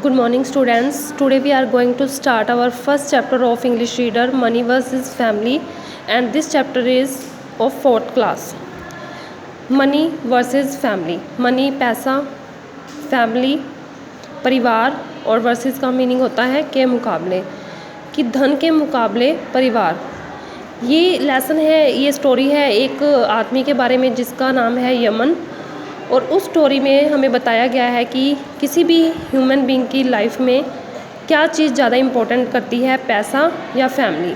Good morning, students. Today we are going to start our first chapter of English Reader, Money versus Family, and this chapter is of 4th class. Money versus Family. Money पैसा, family परिवार, और versus का meaning होता है के मुकाबले, कि धन के मुकाबले परिवार। ये लेसन है, ये स्टोरी है एक आदमी के बारे में जिसका नाम है यमन। और उस स्टोरी में हमें बताया गया है कि किसी भी ह्यूमन बीइंग की लाइफ में क्या चीज़ ज़्यादा इम्पोर्टेंट करती है, पैसा या family.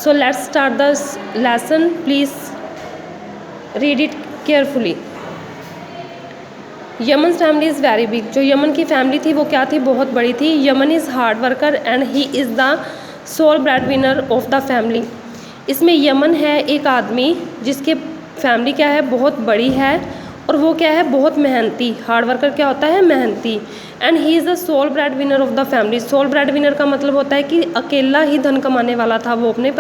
So let's start the lesson, please read it carefully. Yaman family is very big. जो यमन की फैमिली थी वो क्या थी, बहुत बड़ी थी। Yaman is hard worker and he is the sole bread winner of the family. इसमें यमन है एक आदमी जिसके फैमिली क्या है, बहुत बड़ी है, और वो क्या है, बहुत मेहनती। हार्ड वर्कर क्या होता है, मेहनती। And he is the sole bread winner of the family. Sole bread winner का मतलब होता है कि अकेला ही धन कमाने वाला था वो, अपने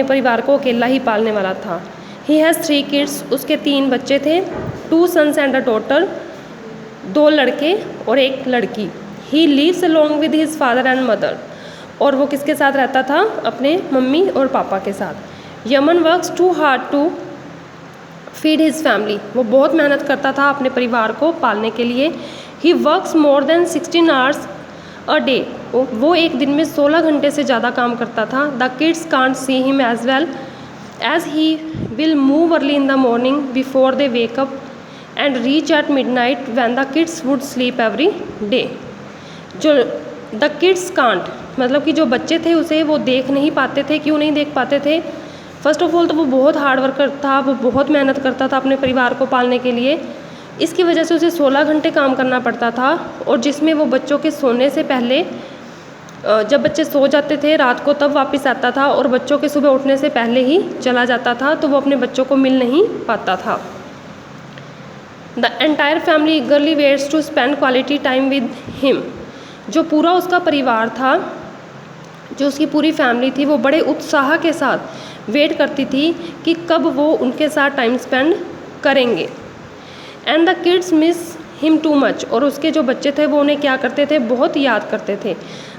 परिवार को अकेला ही पालने वाला था। He has 3 kids. उसके 3 बच्चे थे, 2 सन्स एंड अ डॉटर, 2 लड़के और 1 लड़की। He lives along with his father and mother. और वो किसके साथ रहता था, अपने मम्मी और पापा के साथ। Yaman works too hard to feed his family. वो बहुत मेहनत करता था अपने परिवार को पालने के लिए। He works more than 16 hours a day. वो एक दिन में 16 घंटे से ज़्यादा काम करता था। The kids can't see him as well as he will move early in the morning before they wake up and reach at midnight when the kids would sleep every day. जो द किड्स कांट मतलब कि जो बच्चे थे उसे वो देख नहीं पाते थे। क्यों नहीं देख पाते थे? फर्स्ट ऑफ ऑल तो वो बहुत हार्ड वर्कर था, वो बहुत मेहनत करता था अपने परिवार को पालने के लिए। इसकी वजह से उसे 16 घंटे काम करना पड़ता था, और जिसमें वो बच्चों के सोने से पहले, जब बच्चे सो जाते थे रात को, तब वापस आता था, और बच्चों के सुबह उठने से पहले ही चला जाता था, तो वो अपने बच्चों को मिल नहीं पाता था। The entire family eagerly waits to spend quality time with him. जो पूरा उसका परिवार था, जो उसकी पूरी फैमिली थी, वो बड़े उत्साह के साथ वेट करती थी कि कब वो उनके साथ टाइम स्पेंड करेंगे। And the kids miss him too much. और उसके जो बच्चे थे वो उन्हें क्या करते थे, बहुत याद करते थे।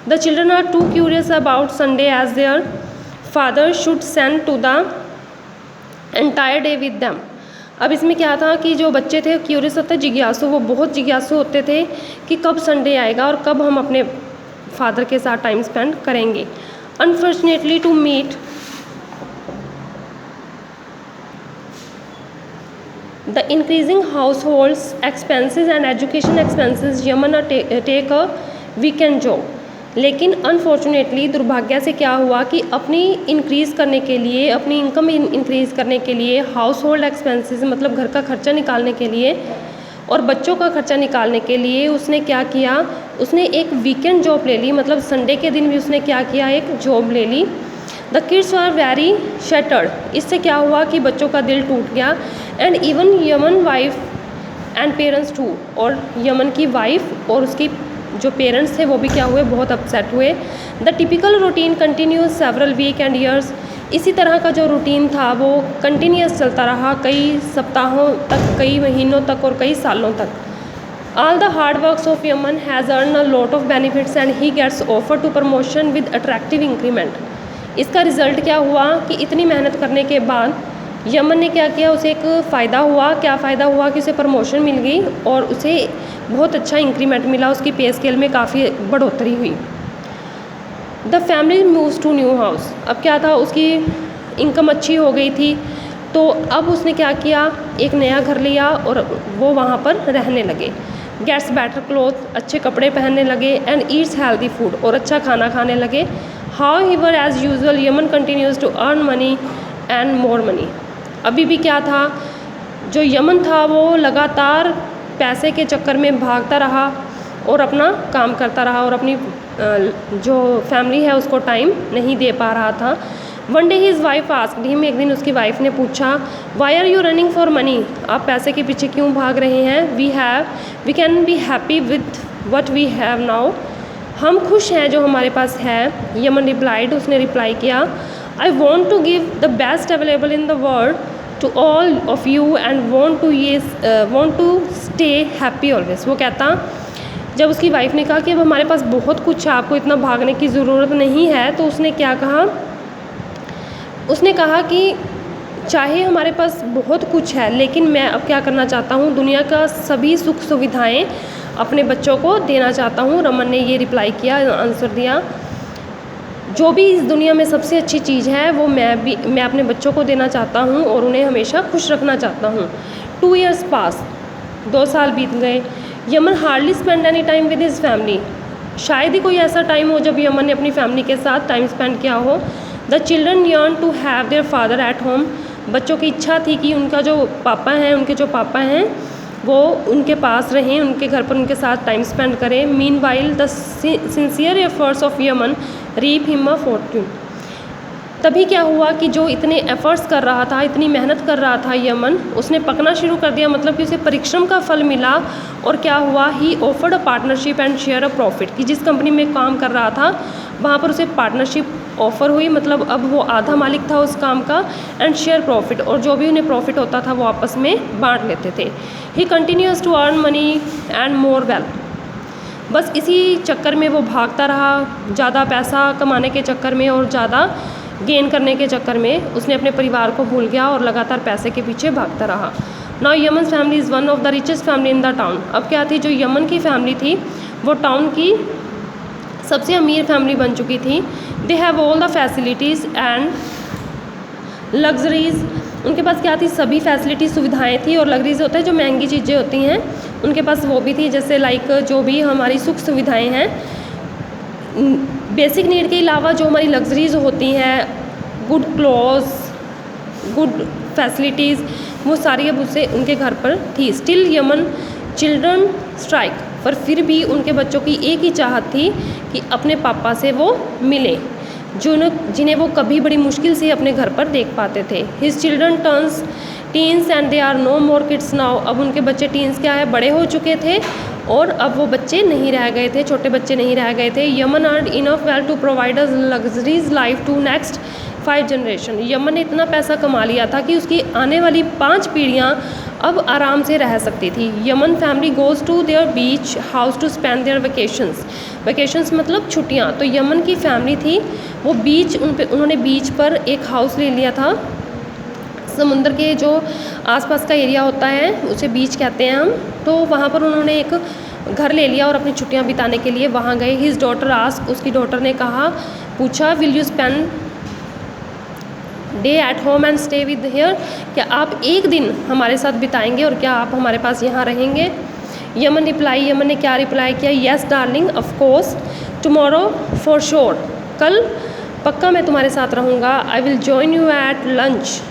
The children are too curious about Sunday as their father should send to the entire day with them. अब इसमें क्या था कि जो बच्चे थे क्यूरियस होते, जिज्ञासु, वो बहुत जिज्ञासु होते थे कि कब संडे आएगा और कब हम अपने फादर के साथ टाइम स्पेंड करेंगे। Unfortunately to meet the increasing households expenses and education expenses, यमन take a weekend job। लेकिन अनफॉर्चुनेटली, दुर्भाग्य से क्या हुआ कि अपनी इंक्रीज़ करने के लिए, अपनी इनकम इंक्रीज़ करने के लिए, हाउस होल्ड एक्सपेंसेस मतलब घर का खर्चा निकालने के लिए और बच्चों का खर्चा निकालने के लिए उसने क्या किया, उसने एक वीकेंड जॉब ले ली। मतलब संडे के दिन भी उसने क्या किया, एक जॉब ले ली। The kids are very shattered. इससे क्या हुआ कि बच्चों का दिल टूट गया। And even Yaman wife and parents too. और यमन की वाइफ और उसकी जो पेरेंट्स थे वो भी क्या हुए, बहुत अपसेट हुए। The typical routine continues several week and years. इसी तरह का जो रूटीन था वो कंटिन्यूस चलता रहा, कई सप्ताहों तक, कई महीनों तक और कई सालों तक। All the hard works of Yaman has earned a lot of benefits and he gets offered to promotion with attractive increment। इसका रिज़ल्ट क्या हुआ कि इतनी मेहनत करने के बाद यमन ने क्या किया, उसे एक फ़ायदा हुआ। क्या फ़ायदा हुआ कि उसे प्रमोशन मिल गई और उसे बहुत अच्छा इंक्रीमेंट मिला, उसकी पे स्केल में काफ़ी बढ़ोतरी हुई। The family moves to new house. अब क्या था, उसकी इनकम अच्छी हो गई थी, तो अब उसने क्या किया, एक नया घर लिया और वो वहाँ पर रहने लगे। गेट्स बेटर क्लोथ, अच्छे कपड़े पहनने लगे। एंड ईट्स हेल्दी फूड, और अच्छा खाना खाने लगे। However, as usual, Yemen continues to earn money and more money। अभी भी क्या था, जो यमन था वो लगातार पैसे के चक्कर में भागता रहा और अपना काम करता रहा और अपनी जो फैमिली है उसको टाइम नहीं दे पा रहा था। One day his wife asked him. एक दिन उसकी वाइफ ने पूछा, why are you running for money. आप पैसे के पीछे क्यों भाग रहे हैं? We can be happy with what we have now. हम खुश हैं जो हमारे पास है। यमन रिप्लाइड, उसने रिप्लाई किया, I want to give the best available in the world to all of you and want to stay happy always. वो कहता, जब उसकी वाइफ ने कहा कि अब हमारे पास बहुत कुछ है, आपको इतना भागने की ज़रूरत नहीं है, तो उसने क्या कहा, उसने कहा कि चाहे हमारे पास बहुत कुछ है, लेकिन मैं अब क्या करना चाहता हूँ, दुनिया का सभी सुख सुविधाएं अपने बच्चों को देना चाहता हूँ। रमन ने ये रिप्लाई किया, आंसर दिया, जो भी इस दुनिया में सबसे अच्छी चीज़ है वो मैं अपने बच्चों को देना चाहता हूँ और उन्हें हमेशा खुश रखना चाहता हूँ। 2 years पास, 2 साल बीत गए। Yemen hardly spend any time with his family. शायद ही कोई ऐसा टाइम हो जब यमन ने अपनी फैमिली के साथ टाइम स्पेंड किया हो। The children yearn to have their father at home. बच्चों की इच्छा थी कि उनके जो पापा हैं वो उनके पास रहें, उनके घर पर उनके साथ टाइम स्पेंड करें। Meanwhile the sincere efforts of Yaman reap him a fortune. तभी क्या हुआ कि जो इतने एफर्ट्स कर रहा था, इतनी मेहनत कर रहा था यमन, उसने पकना शुरू कर दिया, मतलब कि उसे परिश्रम का फल मिला। और क्या हुआ, ही offered a partnership and share a profit, कि जिस कंपनी में काम कर रहा था वहाँ पर उसे पार्टनरशिप ऑफ़र हुई, मतलब अब वो आधा मालिक था उस काम का, एंड शेयर प्रॉफिट, और जो भी उन्हें प्रॉफिट होता था वो आपस में बांट लेते थे। He continues to earn money and more wealth. बस इसी चक्कर में वो भागता रहा, ज़्यादा पैसा कमाने के चक्कर में और ज़्यादा गेन करने के चक्कर में उसने अपने परिवार को भूल गया और लगातार पैसे के पीछे भागता रहा। Now Yemen family is one of the richest family in the town. अब क्या थी, जो यमन की फैमिली थी वो टाउन की सबसे अमीर फैमिली बन चुकी थी। They have all the facilities and luxuries. उनके पास क्या थी, सभी फैसिलिटी, सुविधाएं थी, और लग्जरीज होता है जो महंगी चीज़ें होती हैं, उनके पास वो भी थी। जैसे लाइक जो भी हमारी सुख सुविधाएं हैं, बेसिक नीड के अलावा जो हमारी लग्जरीज होती हैं, गुड क्लॉथ्स, गुड फैसिलिटीज़, वो सारी अब उससे उनके घर पर थी। स्टिल यमन चिल्ड्रन स्ट्राइक, पर फिर भी उनके बच्चों की एक ही चाहत थी कि अपने पापा से वो मिले, जिन्हें वो कभी बड़ी मुश्किल से अपने घर पर देख पाते थे। His children turns teens and they are no more kids now. अब उनके बच्चे टीन्स क्या है, बड़े हो चुके थे और अब वो बच्चे नहीं रह गए थे, छोटे बच्चे नहीं रह गए थे। Yaman earned enough well to provide a luxuries life to next 5 generation. Yaman ने इतना पैसा कमा लिया था कि उसकी आने वाली 5 पीढ़ियाँ अब आराम से रह सकती थी। Yaman family goes to their beach house to spend their vacations. Vacations मतलब छुट्टियाँ। तो यमन की फैमिली थी वो उन्होंने बीच पर एक हाउस ले लिया था। समुंदर के जो आसपास का एरिया होता है उसे बीच कहते हैं हम। तो वहाँ पर उन्होंने एक घर ले लिया और अपनी छुट्टियाँ बिताने के लिए वहाँ गए। हिज डॉटर आस्क, उसकी डॉटर ने पूछा, will you spend day at home and stay with here. क्या आप एक दिन हमारे साथ बिताएंगे और क्या आप हमारे पास यहाँ रहेंगे? यमन ने क्या रिप्लाई किया, yes darling of course, tomorrow for sure. कल पक्का मैं तुम्हारे साथ रहूँगा। I will join you at lunch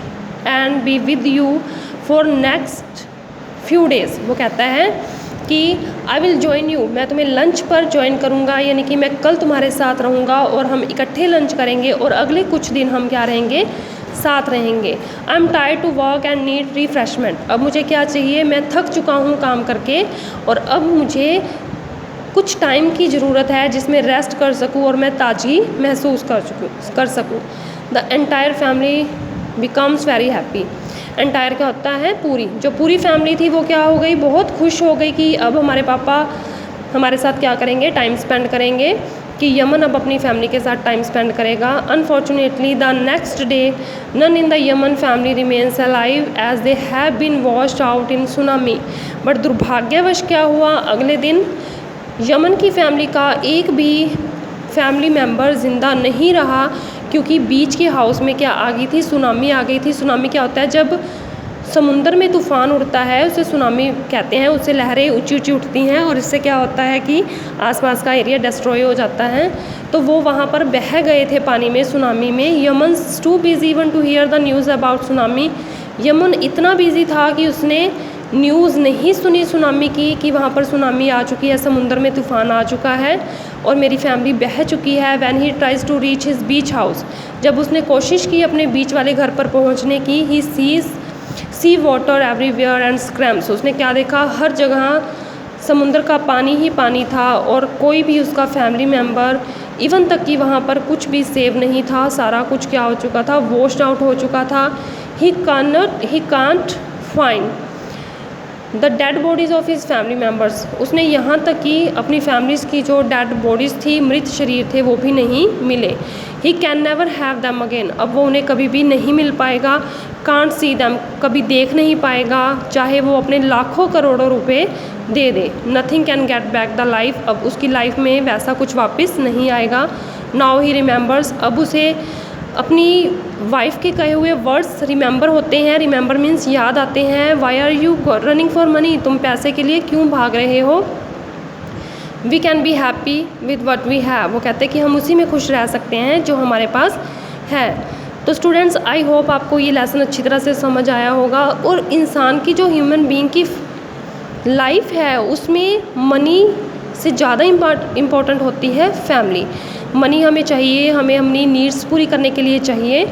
and be with you for next few days. वो कहता है कि आई विल जॉइन यू, मैं तुम्हें लंच पर ज्वाइन करूँगा, यानी कि मैं कल तुम्हारे साथ रहूँगा और हम इकट्ठे लंच करेंगे और अगले कुछ दिन हम क्या रहेंगे, साथ रहेंगे। I am tired to work and need refreshment. अब मुझे क्या चाहिए, मैं थक चुका हूँ काम करके और अब मुझे कुछ टाइम की ज़रूरत है जिसमें रेस्ट कर सकूँ और मैं ताजगी महसूस कर सकूँ। The entire family becomes very happy. Entire क्या होता है, पूरी। जो पूरी फैमिली थी वो क्या हो गई, बहुत खुश हो गई कि अब हमारे पापा हमारे साथ क्या करेंगे, टाइम स्पेंड करेंगे, कि यमन अब अपनी फैमिली के साथ टाइम स्पेंड करेगा। Unfortunately the next day none in the Yaman family remains alive as they have been washed out in tsunami. But दुर्भाग्यवश क्या हुआ, अगले दिन यमन की फैमिली का एक भी फैमिली मेम्बर ज़िंदा नहीं रहा, क्योंकि बीच के हाउस में क्या आ गई थी, सुनामी आ गई थी। सुनामी क्या होता है, जब समुंदर में तूफ़ान उड़ता है उसे सुनामी कहते हैं। उससे लहरें ऊंची ऊंची उठती हैं और इससे क्या होता है कि आसपास का एरिया डिस्ट्रॉय हो जाता है। तो वो वहाँ पर बह गए थे पानी में, सुनामी में। Yaman too busy even to hear the news about tsunami. Yaman इतना बिजी था कि उसने न्यूज़ नहीं सुनी सुनामी की, कि वहाँ पर सुनामी आ चुकी है, समुंदर में तूफ़ान आ चुका है और मेरी फैमिली बह चुकी है। When he tries to reach his beach house, जब उसने कोशिश की अपने बीच वाले घर पर पहुँचने की, he sees sea water everywhere and screams. उसने क्या देखा, हर जगह समुंदर का पानी ही पानी था और कोई भी उसका फैमिली मेम्बर, इवन तक कि वहाँ पर कुछ भी सेव नहीं था। सारा कुछ क्या हो चुका था, वॉश्ड आउट हो चुका था। He can't find the dead bodies of his family members, उसने यहाँ तक कि अपनी फैमिलीज़ की जो डेड बॉडीज़ थी, मृत शरीर थे, वो भी नहीं मिले। He can never have them again, अब वो उन्हें कभी भी नहीं मिल पाएगा। कांट सी दैम, कभी देख नहीं पाएगा, चाहे वो अपने लाखों करोड़ों रुपए दे दे। Nothing can get back the life, अब उसकी लाइफ में वैसा कुछ वापस नहीं आएगा। नाउ ही रिमेंबर्स, अब उसे अपनी वाइफ के कहे हुए वर्ड्स रिमेंबर होते हैं। रिमेंबर मीन्स याद आते हैं। Why are you running for money, तुम पैसे के लिए क्यों भाग रहे हो। We can be happy with what we have, वो कहते हैं कि हम उसी में खुश रह सकते हैं जो हमारे पास है। तो स्टूडेंट्स, आई होप आपको ये लेसन अच्छी तरह से समझ आया होगा। और इंसान की जो ह्यूमन बीइंग की लाइफ है उसमें मनी से ज़्यादा इम्पॉर्टेंट होती है फैमिली। मनी हमें चाहिए, हमें अपनी नीड्स पूरी करने के लिए चाहिए,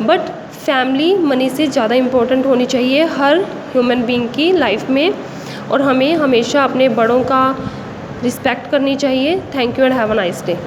बट फैमिली मनी से ज़्यादा इम्पोर्टेंट होनी चाहिए हर ह्यूमन बीइंग की लाइफ में। और हमें हमेशा अपने बड़ों का रिस्पेक्ट करनी चाहिए। Thank you and have a nice day.